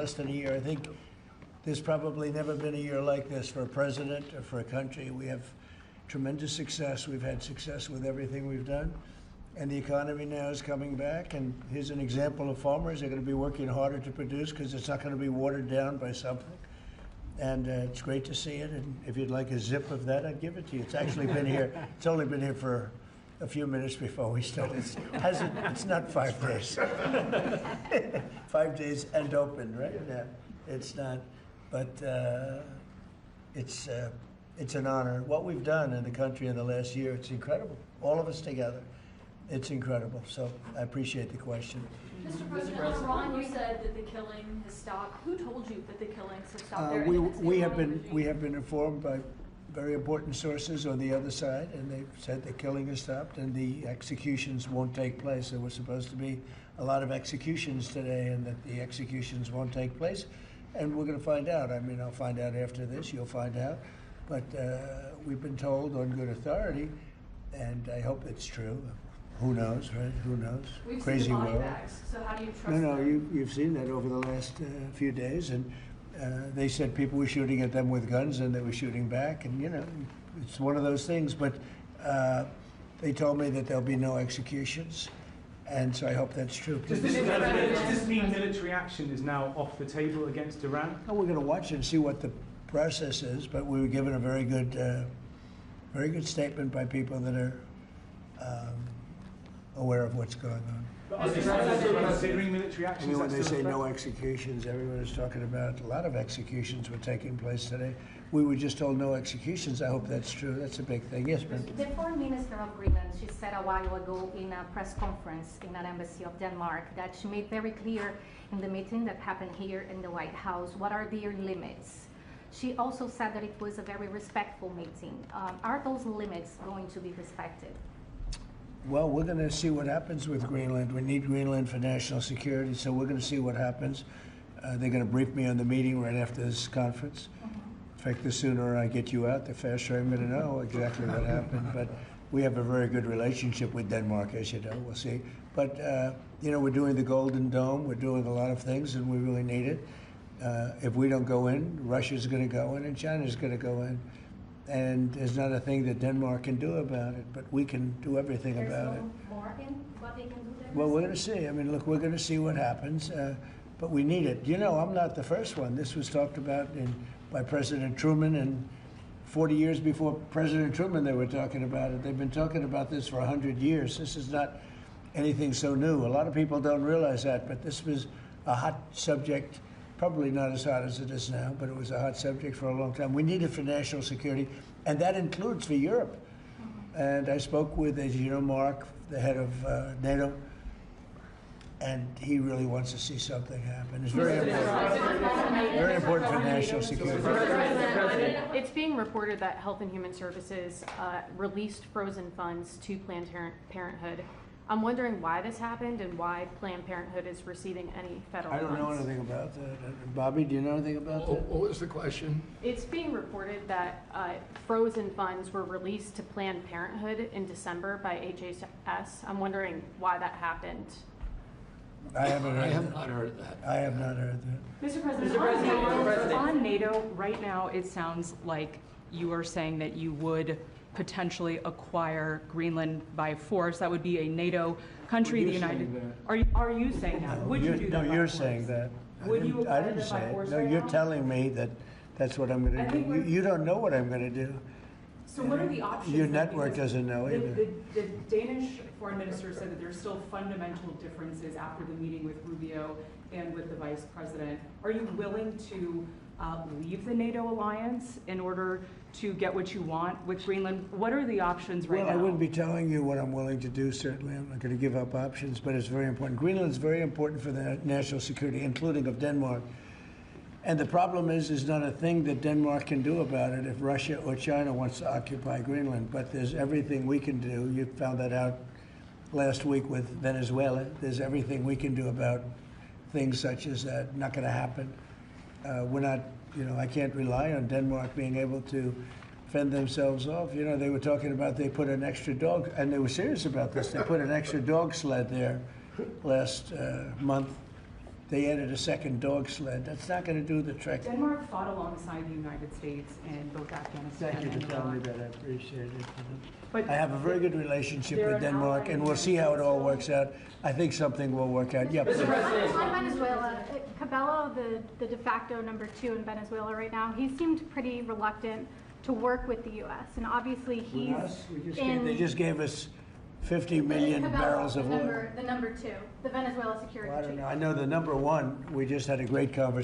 less than a year. I think there's probably never been a year like this for a president or for a country. We have tremendous success. We've had success with everything we've done. And the economy now is coming back. And here's an example of farmers. They're going to be working harder to produce because it's not going to be watered down by something. And it's great to see it. And if you'd like a zip of that, I'd give it to you. It's actually been here. It's only been here for a few minutes before we started. It's not 5 days. 5 days and open, right? Yeah, it's not. But it's an honor. What we've done in the country in the last year, it's incredible. All of us together. It's incredible. So I appreciate the question. Mr. President, on Iran, you said that the killing has stopped. Who told you that the killings have stopped there? We have been informed by very important sources on the other side, and they've said the killing has stopped and the executions won't take place. There were supposed to be a lot of executions today, and that the executions won't take place. And we're going to find out. I mean, I'll find out after this. You'll find out. But we've been told on good authority, and I hope it's true. Who knows, right? Who knows? We've Crazy seen the body world. bags, so how do you trust No, them? you've seen that over the last few days, and they said people were shooting at them with guns, and they were shooting back, and you know, it's one of those things. But they told me that there'll be no executions, and so I hope that's true. Does this mean military action is now off the table against Iran? Well, we're going to watch and see what the process is, but we were given a very good statement by people that are aware of what's going on. Considering military I action, mean, when they say no executions, everyone is talking about a lot of executions were taking place today. We were just told no executions. I hope that's true. That's a big thing. Yes, ma'am. The Foreign Minister of Greenland, she said a while ago in a press conference in an embassy of Denmark that she made very clear in the meeting that happened here in the White House what are their limits. She also said that it was a very respectful meeting. Are those limits going to be respected? Well, we're going to see what happens with Greenland. We need Greenland for national security, so we're going to see what happens. They're going to brief me on the meeting right after this conference. In fact, the sooner I get you out, the faster I'm going to know exactly what happened. But we have a very good relationship with Denmark, as you know. We'll see. But, you know, we're doing the Golden Dome. We're doing a lot of things, and we really need it. If we don't go in, Russia's going to go in, and China's going to go in. And there's not a thing that Denmark can do about it, but we can do everything about it. There's no more in what they can do there? Well, we're going to see. I mean, look, we're going to see what happens, but we need it. You know, I'm not the first one. This was talked about by President Truman, and 40 years before President Truman, they were talking about it. They've been talking about this for 100 years. This is not anything so new. A lot of people don't realize that, but this was a hot subject. Probably not as hot as it is now, but it was a hot subject for a long time. We need it for national security, and that includes for Europe. And I spoke with, as you know, Mark, the head of NATO, and he really wants to see something happen. It's very important for national security. It's being reported that Health and Human Services released frozen funds to Planned Parenthood. I'm wondering why this happened and why Planned Parenthood is receiving any federal funds. I don't know anything about that. Bobby, do you know anything about that? What was the question? It's being reported that frozen funds were released to Planned Parenthood in December by HHS. I'm wondering why that happened. I haven't heard I have not heard that. I have not heard that. Mr. President, on NATO, right now it sounds like you are saying that you would potentially acquire Greenland by force. That would be a NATO country. The United. Are you saying that? Would you do that? No, you're saying that. Would you I acquire didn't them say by it. force No, right you're now? telling me that that's what I'm going to do. You don't know what I'm going to do. So what are the options? Your then? network Because doesn't know either. The Danish foreign minister said that there's still fundamental differences after the meeting with Rubio and with the vice president. Are you willing to leave the NATO alliance in order to get what you want with Greenland? What are the options right now? Well, I wouldn't be telling you what I'm willing to do, certainly. I'm not going to give up options, but it's very important. Greenland's very important for the national security, including of Denmark. And the problem is not a thing that Denmark can do about it if Russia or China wants to occupy Greenland. But there's everything we can do. You found that out last week with Venezuela. There's everything we can do about things such as that. Not going to happen. We're not, you know, I can't rely on Denmark being able to fend themselves off. You know, they were talking about they put an extra dog, and they were serious about this. They put an extra dog sled there last month they added a second dog sled. That's not going to do the trick. Denmark fought alongside the United States in both Afghanistan Thank you and for telling me Iraq. that. I appreciate it. But I have a very good relationship they're with an Denmark, ally and of we'll the see how it all United works out. I think something will work out. Yeah, please. On Venezuela, Cabello, the de facto number 2 in Venezuela right now, he seemed pretty reluctant to work with the U.S. And obviously he's They just gave us 50 million Cabello, barrels of oil. the number 2, the Venezuela security Well, I don't chief. know. I know the number 1, we just had a great conversation.